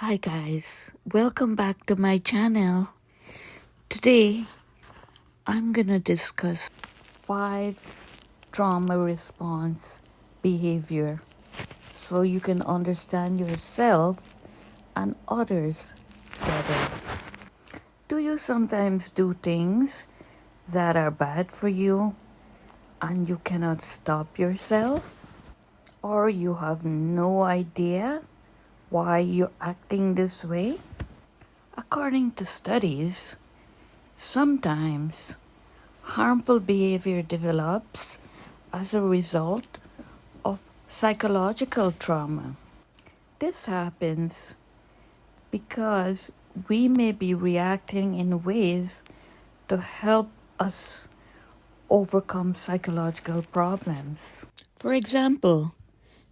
Hi guys, welcome back to my channel. Today I'm gonna discuss 5 trauma response behavior so you can understand yourself and others better. Do you sometimes do things that are bad for you and you cannot stop yourself? Or you have no idea why you're acting this way? According to studies, sometimes harmful behavior develops as a result of psychological trauma. This happens because we may be reacting in ways to help us overcome psychological problems. For example,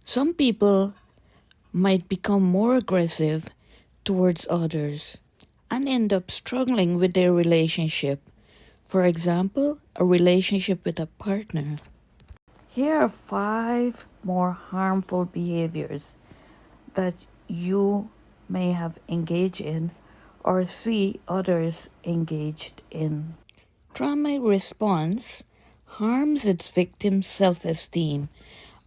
some people might become more aggressive towards others and end up struggling with their relationship. For example, a relationship with a partner. Here are 5 more harmful behaviors that you may have engaged in or see others engaged in. Trauma response harms its victim's self-esteem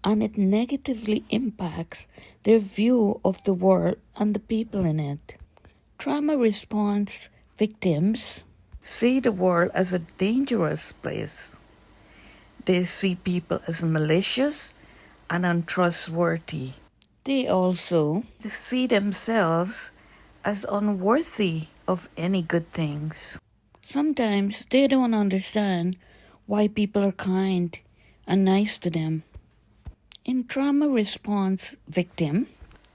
and it negatively impacts their view of the world and the people in it. Trauma response victims see the world as a dangerous place. They see people as malicious and untrustworthy. They also see themselves as unworthy of any good things. Sometimes they don't understand why people are kind and nice to them. In trauma response victim,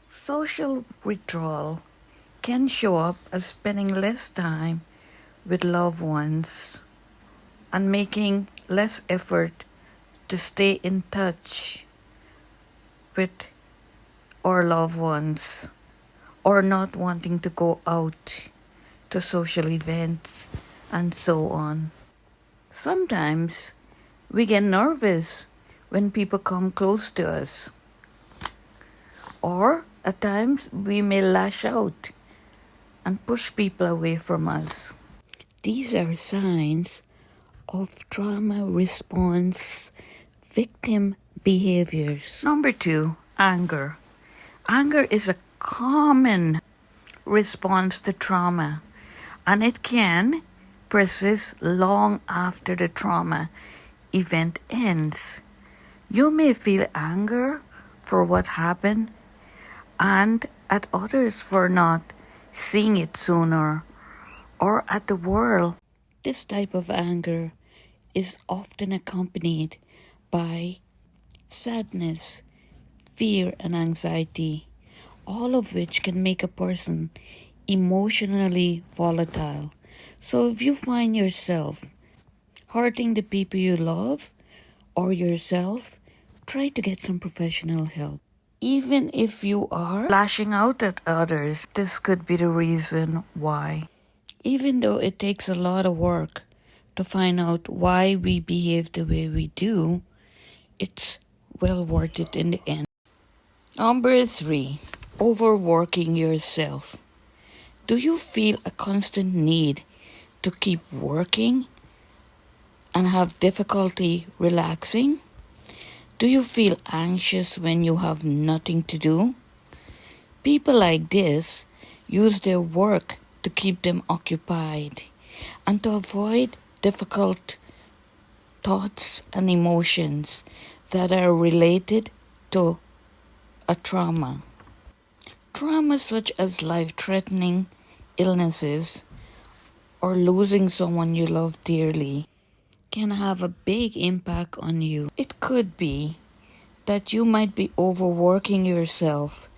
social withdrawal can show up as spending less time with loved ones and making less effort to stay in touch with our loved ones or not wanting to go out to social events and so on. Sometimes we get nervous when people come close to us, or at times we may lash out and push people away from us. These are signs of trauma response victim behaviors. Number 2, anger. Anger is a common response to trauma, and it can persist long after the trauma event ends. You may feel anger for what happened and at others for not seeing it sooner, or at the world. This type of anger is often accompanied by sadness, fear, and anxiety, all of which can make a person emotionally volatile. So if you find yourself hurting the people you love or yourself, try to get some professional help. Even if you are lashing out at others, this could be the reason why. Even though it takes a lot of work to find out why we behave the way we do, it's well worth it in the end. Number 3, overworking yourself. Do you feel a constant need to keep working and have difficulty relaxing? Do you feel anxious when you have nothing to do? People like this use their work to keep them occupied and to avoid difficult thoughts and emotions that are related to a trauma. Trauma such as life-threatening illnesses or losing someone you love dearly can have a big impact on you. It could be that you might be overworking yourself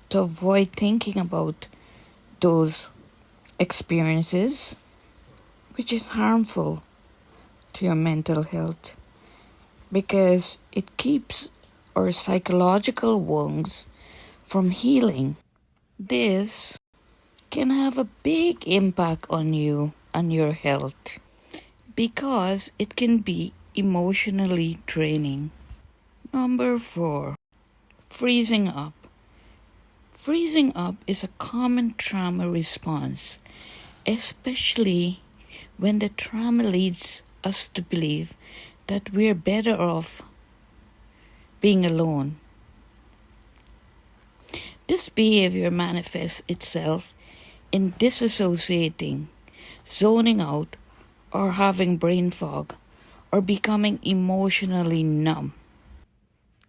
to avoid thinking about those experiences, which is harmful to your mental health because it keeps our psychological wounds from healing. This can have a big impact on you and your health because it can be emotionally draining. Number 4, freezing up. Freezing up is a common trauma response, especially when the trauma leads us to believe that we're better off being alone. This behavior manifests itself in disassociating, zoning out, or having brain fog, or becoming emotionally numb.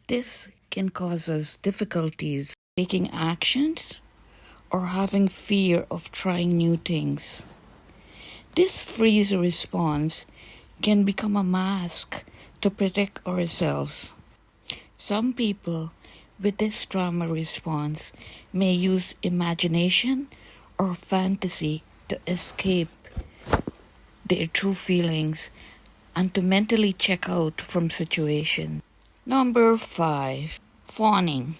This can cause us difficulties taking actions or having fear of trying new things. This freeze response can become a mask to protect ourselves. Some people with this trauma response may use imagination or fantasy to escape their true feelings and to mentally check out from situations. Number 5. Fawning.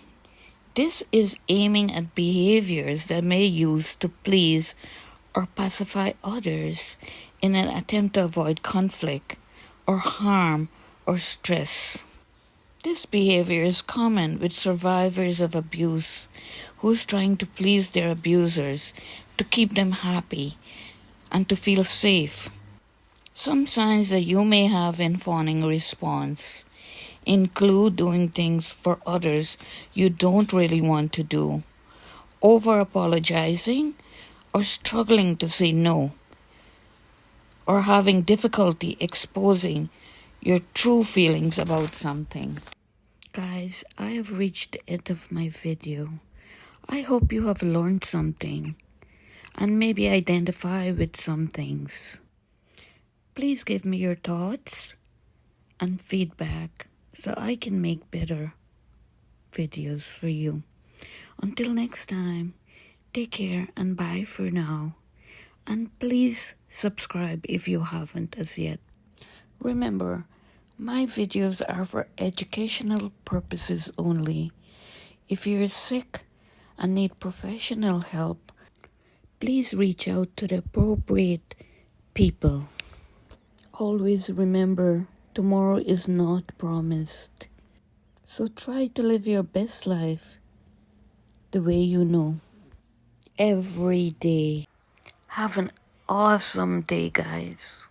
This is aiming at behaviors that may use to please or pacify others in an attempt to avoid conflict or harm or stress. This behavior is common with survivors of abuse who's trying to please their abusers to keep them happy and to feel safe. Some signs that you may have in fawning response include doing things for others you don't really want to do, over-apologizing, or struggling to say no, or having difficulty exposing your true feelings about something. Guys, I have reached the end of my video. I hope you have learned something and maybe identify with some things. Please give me your thoughts and feedback so I can make better videos for you. Until next time, take care and bye for now. And please subscribe if you haven't as yet. Remember, my videos are for educational purposes only. If you're sick and need professional help, please reach out to the appropriate people. Always remember, tomorrow is not promised. So try to live your best life the way you know. Every day. Have an awesome day, guys.